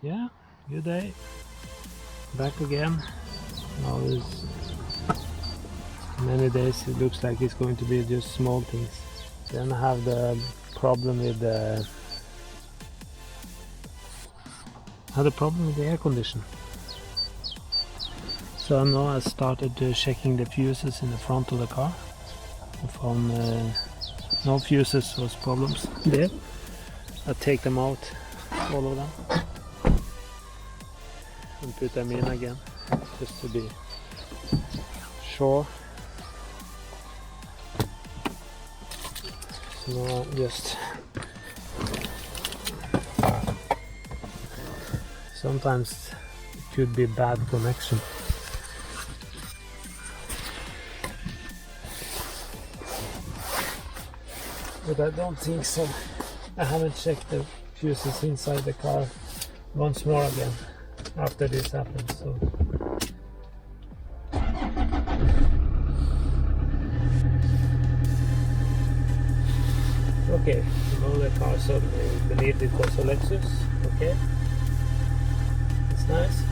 Yeah, good day. Back again. Now is many days it looks like it's going to be just small things. Then I have the problem with the air conditioner. So now I started checking the fuses in the front of the car. I found no fuses was problems there. I take them out, all of them, and put them in again, just to be sure. So now just sometimes it could be bad connection. But I don't think so. I haven't checked the fuses inside the car once more again after this happened. So okay, now the car suddenly believed it was a Lexus. Okay, it's nice.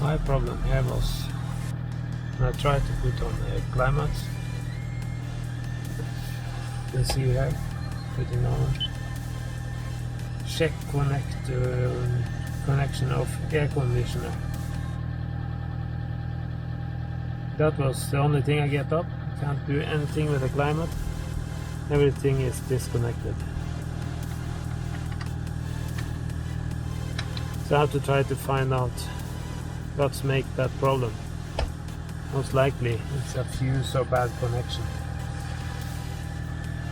My problem here was when I tried to put on the climate. You can see here, putting on check connection of air conditioner. That was the only thing I get up. Can't do anything with the climate. Everything is disconnected. So I have to try to find out what's make that problem. Most likely it's a fuse or bad connection.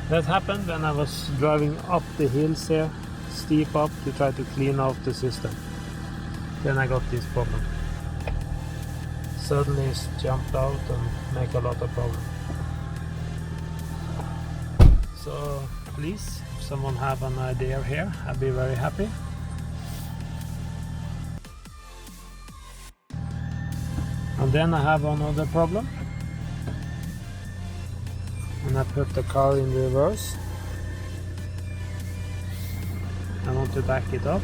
That happened when I was driving up the hills here, steep up, to try to clean out the system. Then I got this problem. Suddenly it's jumped out and make a lot of problem. So please, if someone have an idea here, I'd be very happy. And then I have another problem. And I put the car in reverse. I want to back it up.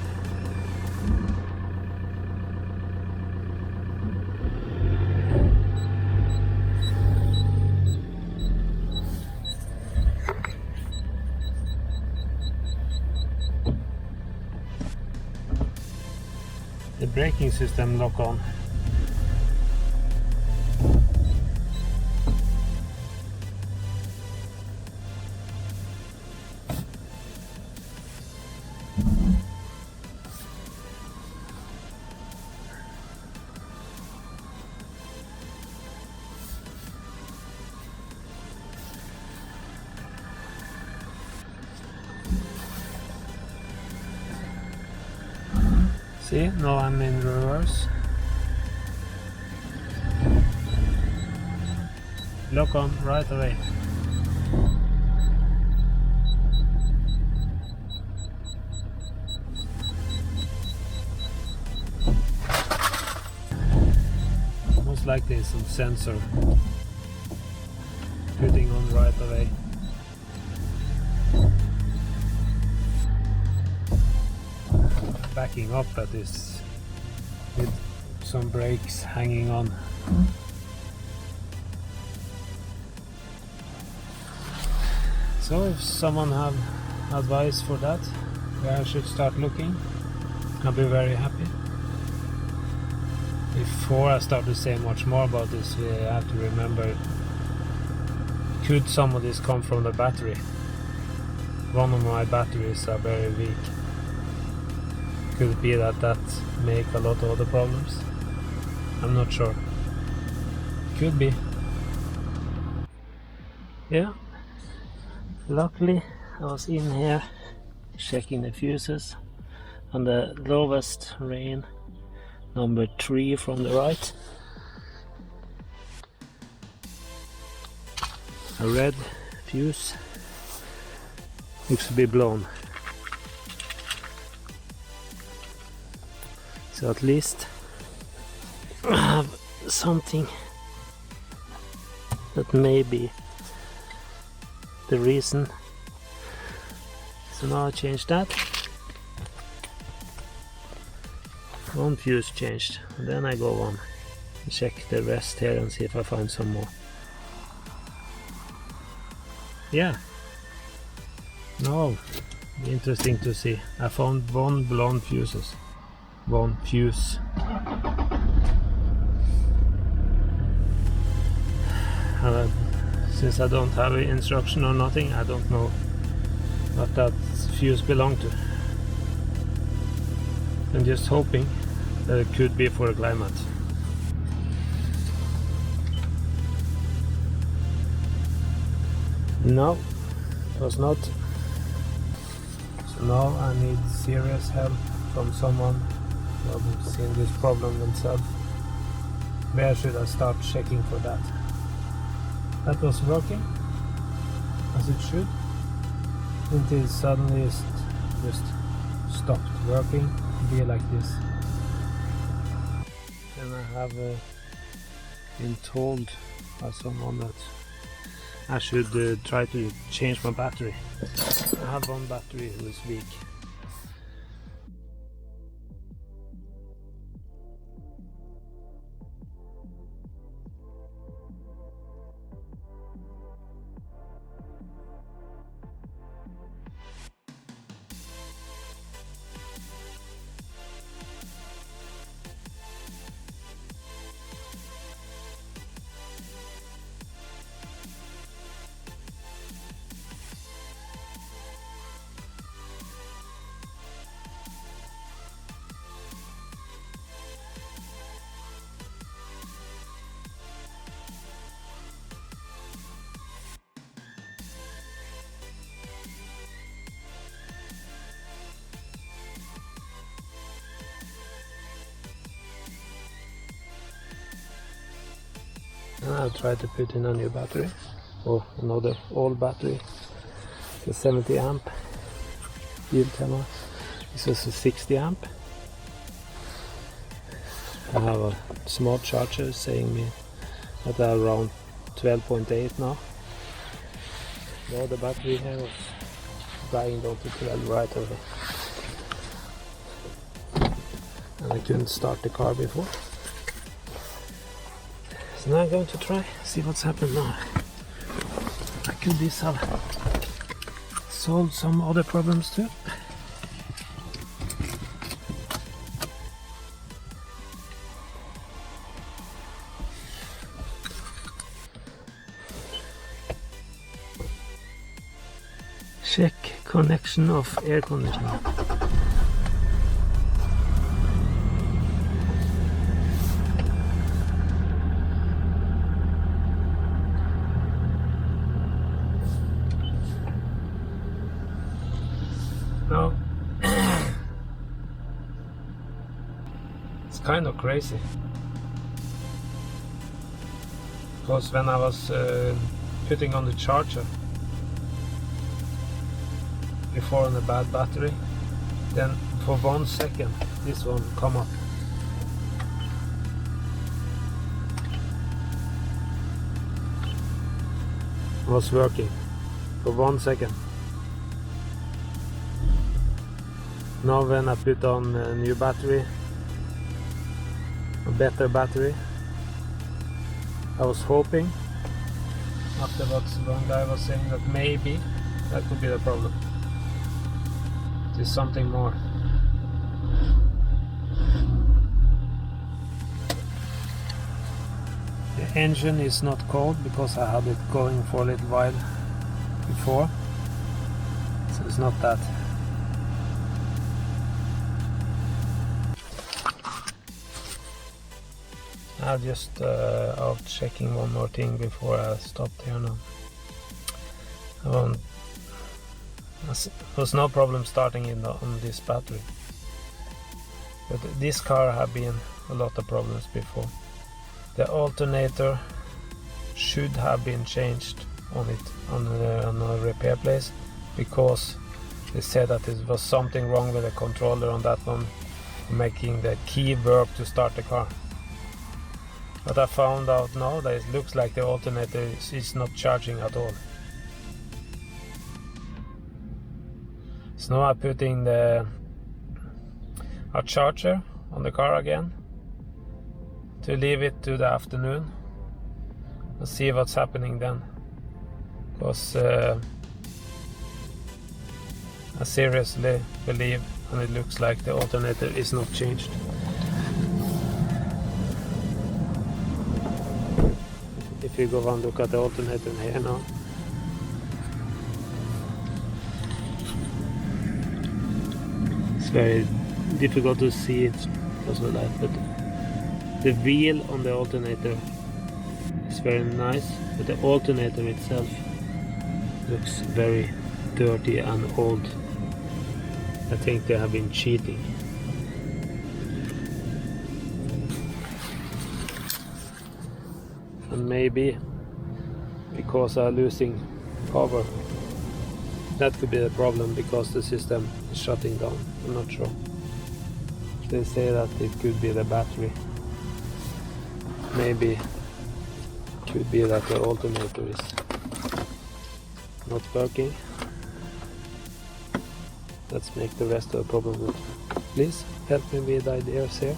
The braking system lock on. See, now I'm in reverse. Lock on right away. Most likely some sensor putting on right away. Backing up at this with some brakes hanging on. So if someone have advice for that, where I should start looking, I'll be very happy. Before I start to say much more about this, we have to remember, could some of this come from the battery? One of my batteries are very weak. Could it be that make a lot of other problems? I'm not sure. Could be. Yeah. Luckily I was in here checking the fuses on the lowest rain, number 3 from the right. A red fuse looks to be blown. So at least I have something that may be the reason. So now I change that. One fuse changed, and then I go on and check the rest here and see if I find some more. Yeah. No, interesting to see. I found one blown fuses. One fuse. Since I don't have an instruction or nothing, I don't know what that fuse belonged to. I'm just hoping that it could be for a climate. No, it was not. So now I need serious help from someone who has seen this problem themselves. Where should I start checking for that? That was working as it should until suddenly it just stopped working. Be like this. And I have been told by someone that I should try to change my battery. I have one battery who is weak. I'll try to put in a new battery, or another old battery, the 70 amp Bildilla. This is a 60 amp. I have a smart charger saying me that I'm around 12.8 now. The other battery here was dying down to 12 right away, and I couldn't start the car before. So now I'm going to try, see what's happened now. I could this have solved some other problems too. Check connection of air conditioner. No, it's kind of crazy, because when I was putting on the charger before on a bad battery, then for 1 second this one come up. It was working for 1 second. Now when I put on a new battery, a better battery, I was hoping, after what one guy was saying, that maybe that could be the problem. There's something more. The engine is not cold because I had it going for a little while before, so it's not that. I'm just out checking one more thing before I stopped here now. There's no problem starting on this battery, but this car have been a lot of problems before. The alternator should have been changed on it on a repair place, because they said that there was something wrong with the controller on that one making the key work to start the car. But I found out now that it looks like the alternator is not charging at all. So now I'm putting a charger on the car again to leave it to the afternoon and see what's happening then. Because I seriously believe, and it looks like the alternator is not changed. If you go and look at the alternator here now, it's very difficult to see it because of that, but the wheel on the alternator is very nice, but the alternator itself looks very dirty and old. I think they have been cheating. And maybe because I'm losing power, that could be the problem, because the system is shutting down. I'm not sure. They say that it could be the battery. Maybe it could be that the alternator is not working. Let's make the rest of the problem good. Please help me with ideas here.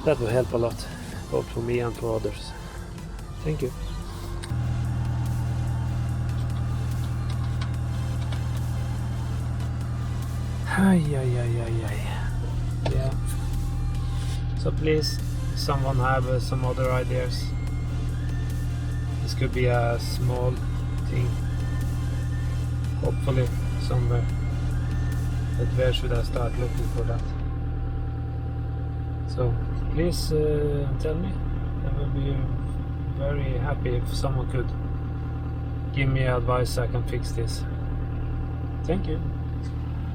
That will help a lot, both for me and for others. Thank you. Yeah. So please, if someone have some other ideas. This could be a small thing, hopefully somewhere. But where should I start looking for that? So please tell me. I will be very happy if someone could give me advice so I can fix this. Thank you.